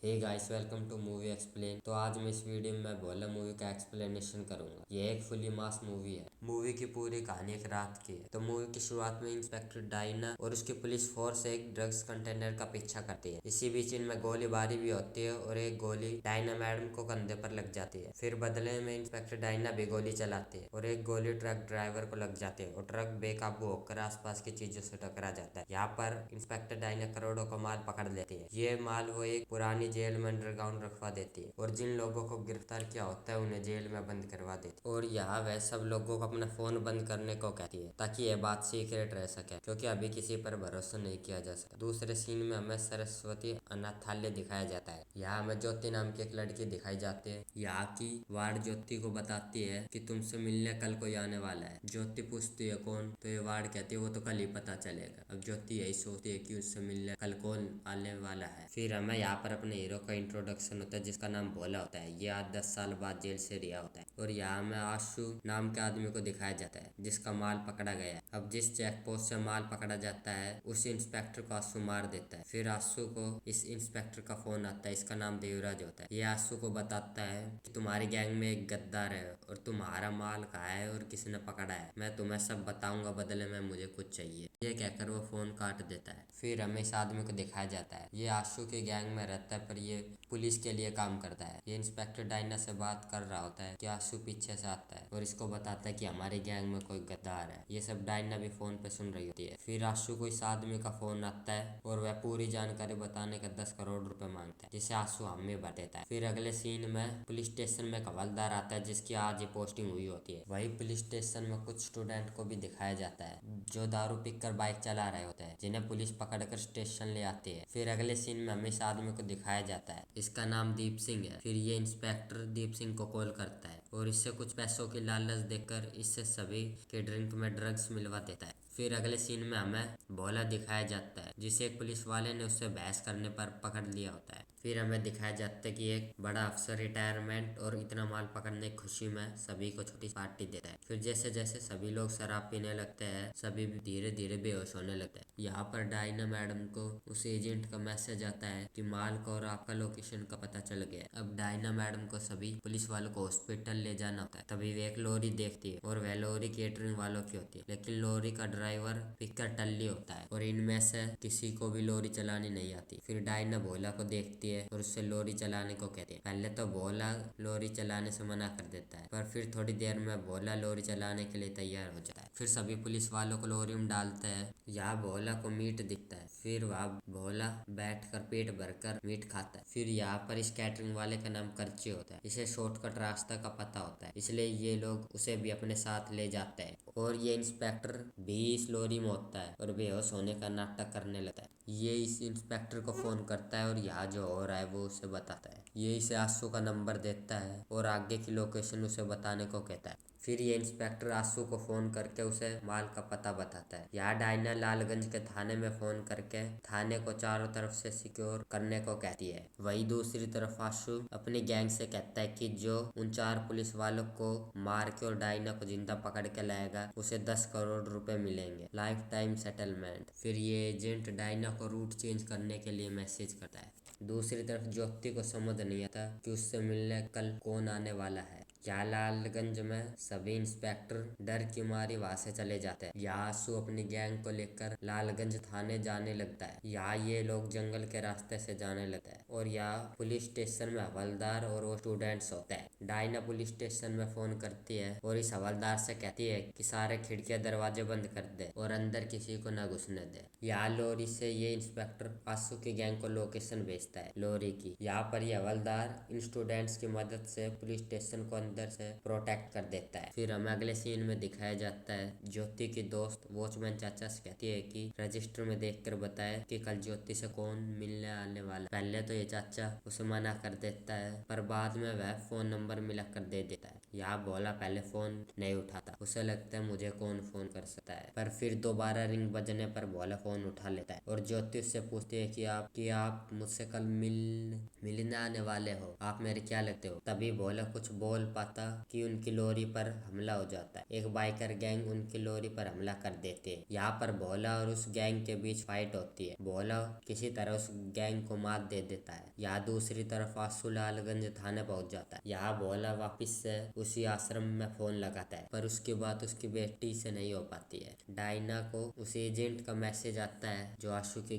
Hey guys, welcome to movie explain. तो आज मैं इस वीडियो में भोला मूवी का एक्सप्लेनेशन करूंगा। ये एक फुली मास मूवी है। मूवी की पूरी कहानी एक रात की है। तो मूवी की शुरुआत में इंस्पेक्टर डायना और उसकी पुलिस फोर्स एक ड्रग्स कंटेनर का पीछा करती है। इसी बीच इनमें गोलीबारी भी होती है और एक गोली डायना मैडम को कंधे पर लग जाती है। फिर बदले में इंस्पेक्टर डायना भी गोली चलाती है और एक गोली ट्रक ड्राइवर को लग जाती है और ट्रक बेकाबू होकर आसपास की चीजों से टकरा जाता है। यहाँ पर इंस्पेक्टर डायना करोड़ों का माल पकड़ लेती है। ये माल वो एक पुरानी जेल में अंडरग्राउंड रखवा देती है और जिन लोगों को गिरफ्तार किया होता है उन्हें जेल में बंद करवा देती है। और यहाँ वह सब लोगों को अपना फोन बंद करने को कहती है ताकि यह बात सीक्रेट रह सके, क्योंकि अभी किसी पर भरोसा नहीं किया जा सकता। दूसरे सीन में हमें सरस्वती अनाथालय दिखाया जाता है। यहाँ हमें ज्योति नाम की एक लड़की दिखाई जाती है। यहाँ की वार्ड ज्योति को बताती है कि तुमसे मिलने कल कोई आने वाला है। ज्योति पूछती है कौन, तो ये वार्ड कहती है वो तो कल ही पता चलेगा। अब ज्योति यही सोचती है कि उससे मिलने कल कौन आने वाला है। फिर हमें यहाँ पर अपने हीरो का इंट्रोडक्शन होता है जिसका नाम भोला होता है। ये आज 10 साल बाद जेल से रिहा होता है और यहाँ हमें आशु नाम के आदमी को दिखाया जाता है जिसका माल पकड़ा गया है। अब जिस चेक पोस्ट से माल पकड़ा जाता है उस इंस्पेक्टर को आशु मार देता है। फिर आशु को इस इंस्पेक्टर का फोन आता है। इसका नाम देवराज होता है। ये आशु को बताता है कि तुम्हारी गैंग में एक गद्दार है और तुम्हारा माल कहाँ है और किसने पकड़ा है, मैं तुम्हें सब बताऊंगा, बदले में मुझे कुछ चाहिए। ये कहकर वो फोन काट देता है। फिर हमें इस आदमी को दिखाया जाता है। ये आशु के गैंग में रहता है पर ये पुलिस के लिए काम करता है। ये इंस्पेक्टर डायना से बात कर रहा होता है कि आशु पीछे से आता है और इसको बताता है कि हमारी गैंग में कोई गद्दार है। ये सब डायना भी फोन पे सुन रही होती है। फिर आशु को इस आदमी का फोन आता है और वह पूरी जानकारी बताने का 10 करोड़ रुपए मांगता है, जिसे आशु हमें भर देता है। फिर अगले सीन में पुलिस स्टेशन में एक हवलदार आता है जिसकी आज ये पोस्टिंग हुई होती है। वही पुलिस स्टेशन में कुछ स्टूडेंट को भी दिखाया जाता है जो दारू पीकर बाइक चला रहे होते हैं, जिन्हें पुलिस पकड़कर स्टेशन ले आती है। फिर अगले सीन में हमें इस आदमी को दिखाया जाता है। इसका नाम दीप सिंह है। फिर ये इंस्पेक्टर दीप सिंह को कॉल करता है और इससे कुछ पैसों की लालच देकर इससे सभी के ड्रिंक में ड्रग्स मिलवा देता है। फिर अगले सीन में हमें भोला दिखाया जाता है जिसे एक पुलिस वाले ने उससे बहस करने पर पकड़ लिया होता है। फिर हमें दिखाया जाता है कि एक बड़ा अफसर रिटायरमेंट और इतना माल पकड़ने की खुशी में सभी को छोटी पार्टी देता है। फिर जैसे जैसे सभी लोग शराब पीने लगते हैं सभी धीरे धीरे बेहोश होने लगते हैं। यहाँ पर डायना मैडम को उस एजेंट का मैसेज आता है कि माल को और आपका लोकेशन का पता चल गया। अब डायना मैडम को सभी पुलिस वालों को हॉस्पिटल ले जाना होता है। तभी वे एक लॉरी देखती है और वह लॉरी केटरिंग वालों की होती है, लेकिन लॉरी का ड्राइवर पिकर टल्ली होता है और इनमें से किसी को भी लॉरी चलानी नहीं आती। फिर डायना भोला को देखती है और उससे लॉरी चलाने को कहती है। पहले तो भोला लॉरी चलाने से मना कर देता है पर फिर थोड़ी देर में भोला लॉरी चलाने के लिए तैयार हो जाता है। फिर सभी पुलिस वालों को लॉरी में डालते हैं। यहाँ भोला को मीट दिखता है। फिर वहाँ भोला बैठकर पेट भरकर मीट खाता है। फिर यहाँ पर इस कैटरिंग वाले का नाम करची होता है। इसे शॉर्टकट रास्ता का पता होता है, इसलिए ये लोग उसे भी अपने साथ ले जाते हैं। और ये इंस्पेक्टर भी इस लॉरी में होता है और बेहोश होने का नाटक करने लगता है। ये इस इंस्पेक्टर को फोन करता है और यहाँ जो हो रहा है वो उसे बताता है। ये इसे आशु का नंबर देता है और आगे की लोकेशन उसे बताने को कहता है। फिर ये इंस्पेक्टर आशु को फोन करके उसे माल का पता बताता है। यहाँ डायना लालगंज के थाने में फोन करके थाने को चारों तरफ से सिक्योर करने को कहती है। वही दूसरी तरफ आशु अपनी गैंग से कहता है कि जो उन 4 पुलिस वालों को मार के और डायना को जिंदा पकड़ के लाएगा उसे 10 करोड़ रुपए मिलेंगे, लाइफ टाइम सेटलमेंट। फिर ये एजेंट डायना को रूट चेंज करने के लिए मैसेज करता है। दूसरी तरफ ज्योति को समझ नहीं आता कि उससे मिलने कल कौन आने वाला है। यहाँ लालगंज में सभी इंस्पेक्टर डर की मारी वहां से चले जाते हैं। यहाँ आशु अपनी गैंग को लेकर लालगंज थाने जाने लगता है। यहाँ ये लोग जंगल के रास्ते से जाने लगता है और यहाँ पुलिस स्टेशन में हवलदार और वो स्टूडेंट्स होते हैं। डायना पुलिस स्टेशन में फोन करती है और इस हवलदार से कहती है कि सारे खिड़कियां दरवाजे बंद कर दे और अंदर किसी को न घुसने दे। यहाँ लॉरी से ये इंस्पेक्टर आशु की गैंग को लोकेशन भेजता है लॉरी की। यहाँ पर ये हवलदार इन स्टूडेंट्स की मदद से पुलिस स्टेशन को अंदर से प्रोटेक्ट कर देता है। फिर हमें अगले सीन में दिखाया जाता है ज्योति की दोस्त वॉचमैन चाचा से कहती है कि रजिस्टर में देखकर बताए कि कल ज्योति से कौन मिलने आने वाला। पहले तो ये चाचा उसे मना कर देता है पर बाद में वह फोन नंबर मिला कर दे देता है। यहाँ भोला पहले फोन नहीं उठाता, उसे लगता है मुझे कौन फोन कर सकता है, पर फिर दोबारा रिंग बजने पर भोला फोन उठा लेता है और ज्योति उससे पूछती है कि आप मुझसे कल मिल खरीदने आने वाले हो, आप मेरे क्या लगते हो। तभी भोला कुछ बोल पाता कि उनकी लॉरी पर हमला हो जाता है। एक बाइकर गैंग उनकी लॉरी पर हमला कर देती है। यहाँ पर भोला और उस गैंग के बीच फाइट होती है। भोला किसी तरह उस गैंग को मात दे देता है। यहाँ दूसरी तरफ आशु लालगंज थाने पहुंच जाता है। यहाँ भोला वापिस से उसी आश्रम में फोन लगाता है, पर उसकी बात उसकी बेटी से नहीं हो पाती है। डायना को उस एजेंट का मैसेज आता है जो आशु की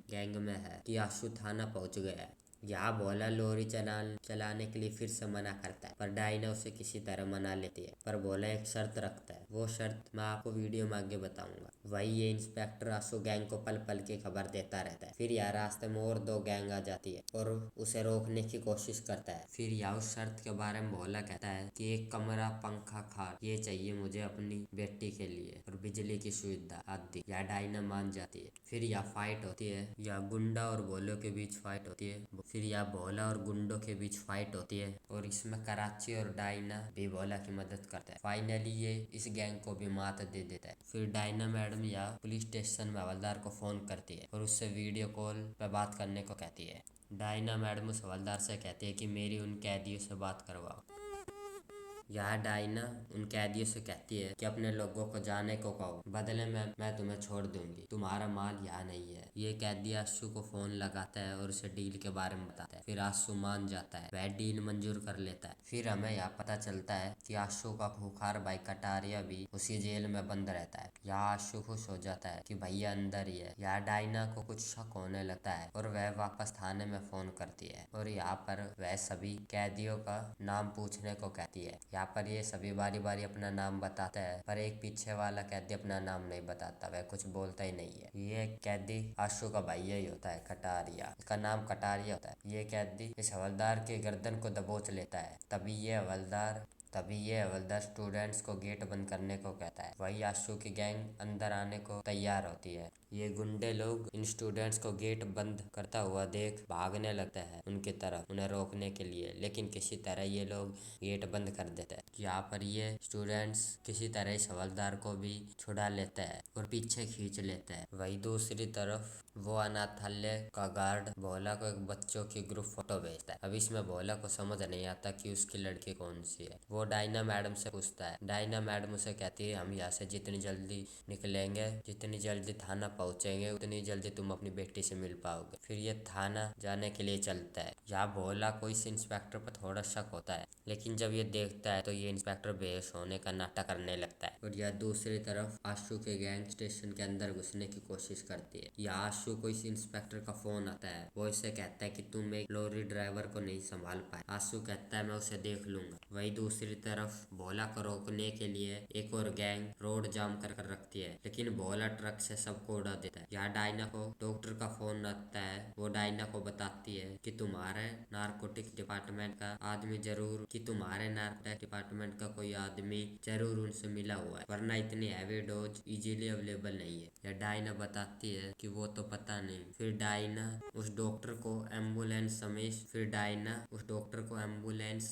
गैंग में है कि आशु थाना पहुंच गया है। यहाँ भोला लॉरी चलाने के लिए फिर से मना करता है, पर डायना उसे किसी तरह मना लेती है। पर भोला एक शर्त रखता है, वो शर्त मैं आपको वीडियो में आगे बताऊंगा। वही ये इंस्पेक्टर आशु गैंग को पल पल की खबर देता रहता है। फिर यहाँ रास्ते में और 2 गैंग आ जाती है और उसे रोकने की कोशिश करता है। फिर यहाँ उस शर्त के बारे में भोला कहता है कि एक कमरा, पंखा, खाट ये चाहिए मुझे अपनी बेटी के लिए और बिजली की सुविधा आदि। यहाँ डायना मान जाती है। फिर यहाँ फाइट होती है। यहाँ गुंडा और भोले के बीच फाइट होती है। फिर यहाँ भोला और गुंडों के बीच फाइट होती है और इसमें कराची और डायना भी भोला की मदद करता है। फाइनली ये इस गैंग को भी मात दे देता है। फिर डायना मैडम यहाँ पुलिस स्टेशन में हवलदार को फोन करती है और उससे वीडियो कॉल पे बात करने को कहती है। डायना मैडम उस हवलदार से कहती है कि मेरी उन कैदियों से बात करवाओ। यहाँ डायना उन कैदियों से कहती है कि अपने लोगों को जाने को कहो, बदले में मैं तुम्हें छोड़ दूंगी, तुम्हारा माल यहाँ नहीं है। ये कैदी आशु को फोन लगाता है और उसे डील के बारे में बताता है। फिर आशु मान जाता है, वह डील मंजूर कर लेता है। फिर हमें यहाँ पता चलता है कि आशु का खूंखार भाई कटारिया भी उसी जेल में बंद रहता है। यहाँ आशु खुश हो जाता है कि भैया अंदर ही है। यहाँ डायना को कुछ शक होने लगता है और वह वापस थाने में फोन करती है और यहाँ पर वह सभी कैदियों का नाम पूछने को कहती है। यहाँ पर ये सभी बारी बारी अपना नाम बताते हैं, पर एक पीछे वाला कैदी अपना नाम नहीं बताता, वह कुछ बोलता ही नहीं है। ये कैदी आशु का भैया ही होता है, कटारिया। इसका नाम कटारिया होता है। ये कैदी इस हवलदार के गर्दन को दबोच लेता है। तभी ये हवलदार स्टूडेंट्स को गेट बंद करने को कहता है। वही आशु की गैंग अंदर आने को तैयार होती है। ये गुंडे लोग इन स्टूडेंट्स को गेट बंद करता हुआ देख भागने लगते हैं उनकी तरफ, उन्हें रोकने के लिए, लेकिन किसी तरह ये लोग गेट बंद कर देते हैं। यहाँ पर ये स्टूडेंट्स किसी तरह इस हवलदार को भी छुड़ा लेते हैं और पीछे खींच लेते हैं। वही दूसरी तरफ वो अनाथालय का गार्ड भोला को एक बच्चों की ग्रुप फोटो भेजता है। अब इसमें भोला को समझ नहीं आता कि उसकी लड़की कौन सी है। वो डायना मैडम से पूछता है। डायना मैडम उसे कहती है हम यहाँ से जितनी जल्दी निकलेंगे, जितनी जल्दी थाना पहुँचेंगे, उतनी जल्दी तुम अपनी बेटी से मिल पाओगे। फिर ये थाना जाने के लिए चलता है। यहाँ भोला को इस इंस्पेक्टर पर थोड़ा शक होता है, लेकिन जब ये देखता है तो ये इंस्पेक्टर बेहोश होने का नाटक करने लगता है। और यह दूसरी तरफ आशु के गैंग स्टेशन के अंदर घुसने की कोशिश करती है। यहाँ आशु को इस इंस्पेक्टर का फोन आता है। वो इसे कहता है कि तुम एक लॉरी ड्राइवर को नहीं संभाल पाए। आशु कहता है मैं उसे देख लूंगा। वही दूसरी तरफ भोला को रोकने के लिए एक और गैंग रोड जाम कर रखती है, लेकिन भोला ट्रक से सबको उड़ा देता है। यहाँ डायना को डॉक्टर का फोन आता है। वो डायना को बताती है कि तुम्हारे नारकोटिक डिपार्टमेंट का आदमी जरूर कोई आदमी जरूर उनसे मिला हुआ है, वरना इतनी हैवी डोज इजीली अवेलेबल नहीं है। या डायना बताती है कि वो तो पता नहीं। फिर डायना उस डॉक्टर को एम्बुलेंस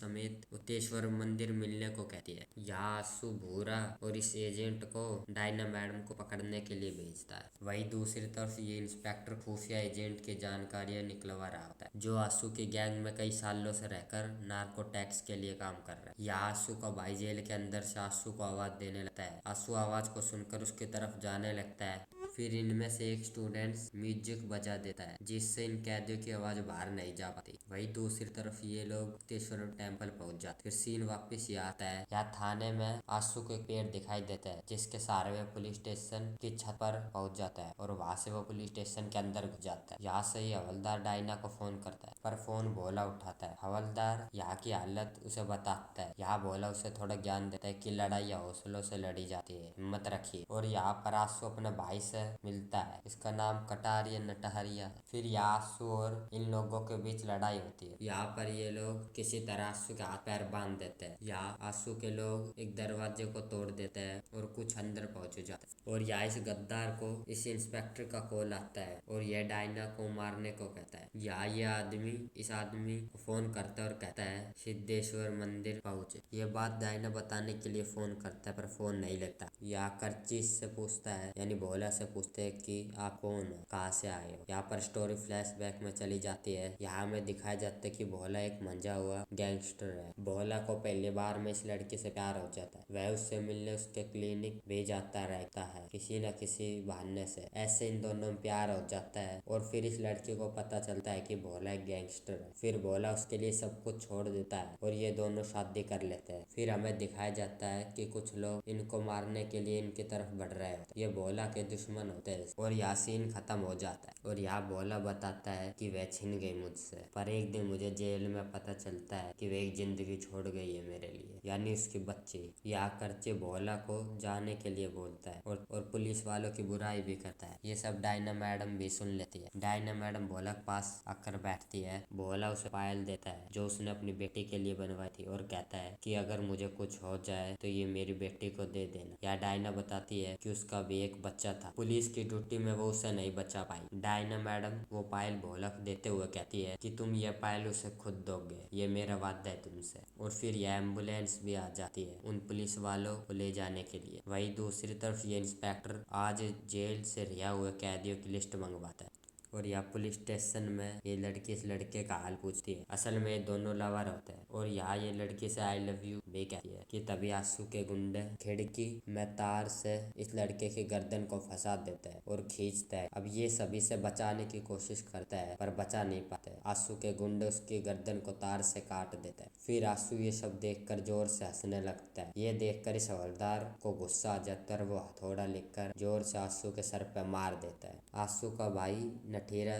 समेत उतेश्वर मंदिर मिलने को कहती है। यहाँ आशु भूरा और इस एजेंट को डायना मैडम को पकड़ने के लिए भेजता है। वही दूसरी तरफ ये इंस्पेक्टर खुफिया एजेंट की जानकारियां निकलवा रहा होता है, जो आशु की गैंग में कई सालों से रहकर नार्को टैक्स के लिए काम कर रहा है। यहाँ आशु का भाई जेल के अंदर से आशु को आवाज देने लगता है। आशु आवाज को सुनकर उसकी तरफ जाने लगता है। फिर इनमें से एक स्टूडेंट्स म्यूजिक बजा देता है, जिससे इन कैदियों की आवाज बाहर नहीं जा पाती। वही दूसरी तरफ ये लोग मुक्तेश्वर टेम्पल पहुंच जाते। फिर सीन वापस ये आता है। यहाँ थाने में आशु को एक पेड़ दिखाई देता है, जिसके सहारे वे पुलिस स्टेशन की छत पर पहुंच जाता है और वहां से वो पुलिस स्टेशन के अंदर घुस जाता है। यहाँ से ही हवलदार डायना को फोन करता है, पर फोन भोला उठाता है। हवलदार यहाँ की हालत उसे बताता है। यहाँ भोला उसे थोड़ा ज्ञान देता है कि लड़ाई हौसलों से लड़ी जाती है, हिम्मत रखिए। और यहाँ पर आशु अपने भाई से मिलता है, इसका नाम कटारिया नटहरिया है। फिर यहाँ आशु और इन लोगों के बीच लड़ाई होती है। यहाँ पर ये लोग किसी तरह आशु के हाथ पैर बांध देते हैं। यहाँ आशु के लोग एक दरवाजे को तोड़ देते हैं और कुछ अंदर पहुंच जाते हैं। और यहाँ इस गद्दार को इस इंस्पेक्टर का कॉल आता है और यह डायना को मारने को कहता है। यहाँ इस आदमी को फोन करता है और कहता है सिद्धेश्वर मंदिर पहुंचे। ये बात डायना बताने के लिए फोन करता है, पर फोन नहीं लेता। यहाँ कर्ची से पूछता है, यानी भोला से पूछते हैं कि आप कौन हो, कहाँ से आए हो। यहाँ पर स्टोरी फ्लैशबैक में चली जाती है। यहाँ में दिखाया जाता है कि भोला एक मंझा हुआ गैंगस्टर है। भोला को पहली बार में इस लड़की से प्यार हो जाता है। वह उससे मिलने उसके क्लिनिक भी जाता रहता है किसी न किसी बहाने से। ऐसे इन दोनों में प्यार हो जाता है और फिर इस लड़की को पता चलता है कि भोला एक गैंगस्टर है। फिर भोला उसके लिए सब कुछ छोड़ देता है और ये दोनों शादी कर लेते हैं। फिर हमें दिखाया जाता है कि कुछ लोग इनको मारने के लिए इनकी तरफ बढ़ रहे होते हैं। ये भोला के दुश्मन होते हैं और यहाँ सीन खत्म हो जाता है। और यहाँ भोला बताता है कि वह छिन गई मुझसे, पर एक दिन मुझे जेल में पता चलता है कि वह एक जिंदगी छोड़ गई है मेरे लिए, यानी उसकी बच्ची। यहाँ करचे भोला को जाने के लिए बोलता है और पुलिस वालों की बुराई भी करता है। ये सब डायना मैडम भी सुन लेती है। डायना मैडम भोला के पास आकर बैठती है। भोला उसे पायल देता है जो उसने अपनी बेटी के लिए बनवाई थी और कहता है कि अगर मुझे कुछ हो जाए तो ये मेरी बेटी को दे देना। या डायना बताती है कि उसका भी एक बच्चा था, पुलिस की ड्यूटी में वो उसे नहीं बचा पाई। डायना मैडम वो पायल भोला को देते हुए कहती है कि तुम ये पायल उसे खुद दोगे, ये मेरा वादा है तुमसे। और फिर यह एम्बुलेंस भी आ जाती है उन पुलिस वालों को ले जाने के लिए। वही दूसरी तरफ ये इंस्पेक्टर आज जेल से रिहा हुए कैदियों की लिस्ट मंगवाता है और यहाँ पुलिस स्टेशन में ये लड़की इस लड़के का हाल पूछती है। असल में ये दोनों लवर होते हैं और यहाँ ये लड़की से आई लव यू भी कहती है कि तभी आंसू के गुंडे खिड़की में तार से इस लड़के की गर्दन को फंसा देता है और खींचता है। अब ये सभी से बचाने की कोशिश करता है पर बचा नहीं पाते। आंसू के गुंडे उसकी गर्दन को तार से काट देता है। फिर आंसू ये सब देखकर जोर से हंसने लगता है। ये देखकर इस हवलदार को गुस्सा आ जाता है और वो हथौड़ा लेकर जोर से आंसू के सर पे मार देता है। आंसू का भाई नठीरा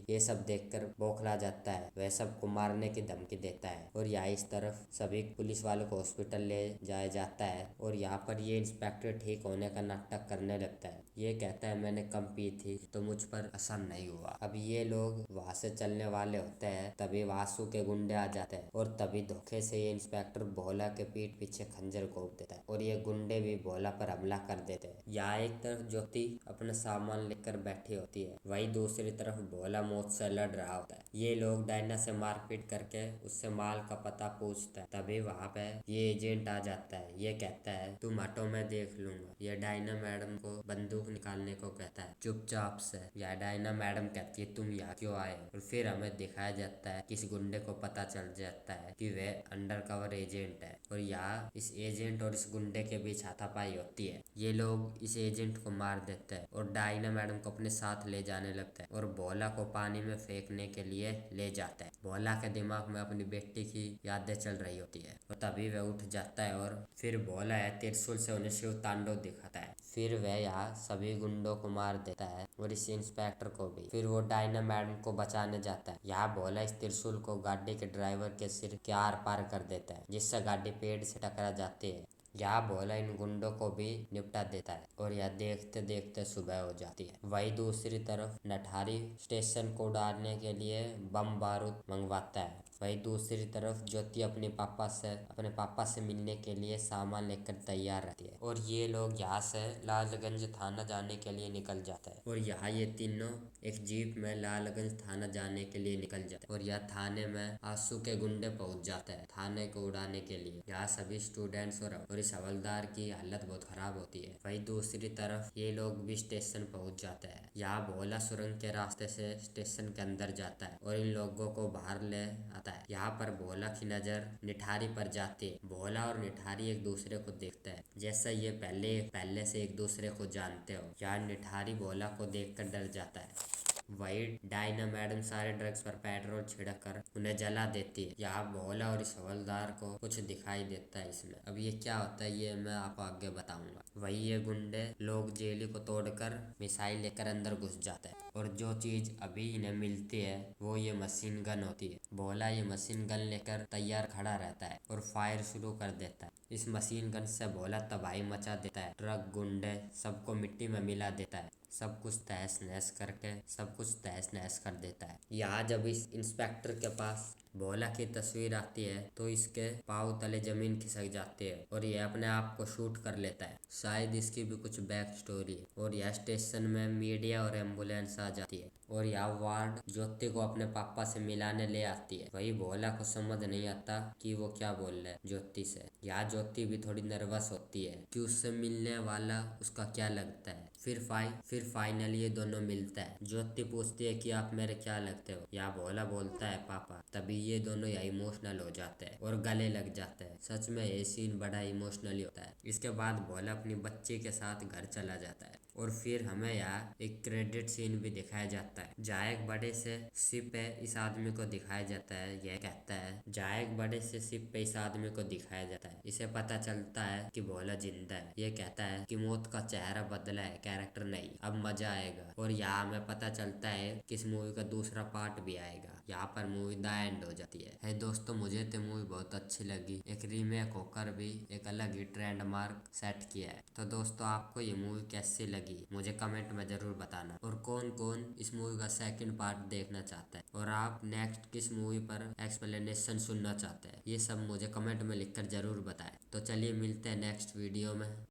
ये सब देखकर बौखला जाता है। वह सबको मारने की धमकी देता है और यहाँ इस तरफ सभी पुलिस वालों को हॉस्पिटल ले जाया जाता है और यहाँ पर ये इंस्पेक्टर ठीक होने का नाटक करने लगता है। ये कहता है मैंने कम पी थी तो मुझ पर असर नहीं हुआ। अब ये लोग वहां से चलने वाले होते हैं तभी आंसू के गुंडे आ जाते हैं और तभी धोखे से ये इंस्पेक्टर भोला के पीठ पीछे खंजर घोंप देता है और ये गुंडे भी भोला पर हमला कर देते हैं। यहाँ एक तरफ ज्योति अपना सामान लेकर बैठी होती है, वही दूसरी तरफ भोला मौत से लड़ रहा होता है। ये लोग डायना से मारपीट करके उससे माल का पता पूछता है। तभी वहां पे ये एजेंट आ जाता है। ये कहता है तुम हटो मैं देख लूंगा। ये डायना मैडम को बंदूक निकालने को कहता है चुपचाप से। या डायना मैडम कहती है तुम यहाँ क्यों आए हो। और फिर हमें दिखाया जाता है कि इस गुंडे को पता चल जाता है कि वह अंडर कवर एजेंट है और यहाँ इस एजेंट और इस गुंडे के बीच हाथापाई होती है। ये लोग इस एजेंट को मार देते हैं और डायना मैडम को अपने साथ ले जाने लगता है और भोला को पानी में फेंकने के लिए ले जाता है। भोला के दिमाग में अपनी बेटी की यादें चल रही होती है और तभी वह उठ जाता है और फिर भोला है त्रिशूल से उन्हें शिव तांडव दिखाता है। फिर वह यहाँ सभी गुंडों को मार देता है और इस इंस्पेक्टर को भी। फिर वो डायना मैडम को बचाने जाता है। यहाँ भोला इस त्रिशूल को गाड़ी के ड्राइवर के सिर के आर पार कर देता है जिससे गाड़ी पेड़ से टकरा जाती है। यहाँ भोला इन गुंडों को भी निपटा देता है और यह देखते देखते सुबह हो जाती है। वही दूसरी तरफ नठारी स्टेशन को उड़ाने के लिए बम बारूद मंगवाता है। वही दूसरी तरफ ज्योति अपने पापा से मिलने के लिए सामान लेकर तैयार रहती है और ये लोग यहाँ से लालगंज थाना जाने के लिए निकल जाता है। और यहाँ ये तीनों एक जीप में लालगंज थाना जाने के लिए निकल जाते हैं और यह थाने में आंसू के गुंडे पहुंच जाते हैं थाने को उड़ाने के लिए। यहाँ सभी स्टूडेंट्स और इस हवलदार की हालत बहुत खराब होती है। वही दूसरी तरफ ये लोग भी स्टेशन पहुंच जाते हैं। यहाँ भोला सुरंग के रास्ते से स्टेशन के अंदर जाता है और इन लोगों को बाहर ले आता है। यहाँ पर भोला की नजर निठारी पर जाती है। भोला और निठारी एक दूसरे को देखते हैं जैसा ये पहले से एक दूसरे को जानते हो। यहाँ निठारी भोला को देखकर डर जाता है। वही डायना मैडम सारे ड्रग्स पर पेट्रोल छिड़क कर उन्हें जला देती है। यहाँ भोला और इस हवलदार को कुछ दिखाई देता है इसमें। अब ये क्या होता है ये मैं आपको आगे बताऊंगा। वही ये गुंडे लोग जेली को तोड़कर मिसाइल लेकर अंदर घुस जाते हैं और जो चीज अभी इन्हें मिलती है वो ये मशीन गन होती है। भोला ये मशीन गन लेकर तैयार खड़ा रहता है और फायर शुरू कर देता है। इस मशीन गन से भोला तबाही मचा देता है। ट्रक गुंडे सबको मिट्टी में मिला देता है। सब कुछ तहस नहस कर देता है। यहाँ जब इस इंस्पेक्टर के पास भोला की तस्वीर आती है तो इसके पाँव तले जमीन खिसक जाती है और यह अपने आप को शूट कर लेता है। शायद इसकी भी कुछ बैक स्टोरी है। और यह स्टेशन में मीडिया और एम्बुलेंस आ जाती है और यह वार्ड ज्योति को अपने पापा से मिलाने ले आती है। वही भोला को समझ नहीं आता कि वो क्या बोल रहे हैं ज्योति से। यहाँ ज्योति भी थोड़ी नर्वस होती है कि उससे मिलने वाला उसका क्या लगता है। फिर फाइनली ये दोनों मिलता है। ज्योति पूछती है कि आप मेरे क्या लगते हो, या भोला बोलता है पापा। तभी ये दोनों या इमोशनल हो जाते हैं और गले लग जाते हैं। सच में ये सीन बड़ा इमोशनली होता है। इसके बाद भोला अपनी बच्ची के साथ घर चला जाता है और फिर हमें यहाँ एक क्रेडिट सीन भी दिखाया जाता है जहाँ एक बड़े से शिप पे इस आदमी को दिखाया जाता है। यह कहता है जहाँ एक बड़े से शिप पे इस आदमी को दिखाया जाता है। इसे पता चलता है कि भोला जिंदा है। ये कहता है कि मौत का चेहरा बदला है, कैरेक्टर नहीं, अब मजा आएगा। और यहाँ हमें पता चलता है कि इस मूवी का दूसरा पार्ट भी आएगा। यहाँ पर मूवी द एंड हो जाती है। दोस्तों, मुझे तो मूवी बहुत अच्छी लगी। एक रीमेक होकर भी एक अलग ही ट्रेंड मार्क सेट किया है। तो दोस्तों, आपको ये मूवी कैसी लगी मुझे कमेंट में जरूर बताना। और कौन कौन इस मूवी का सेकंड पार्ट देखना चाहता है और आप नेक्स्ट किस मूवी पर एक्सप्लेनेशन सुनना चाहते हैं, ये सब मुझे कमेंट में लिखकर जरूर बताएं। तो चलिए मिलते हैं नेक्स्ट वीडियो में।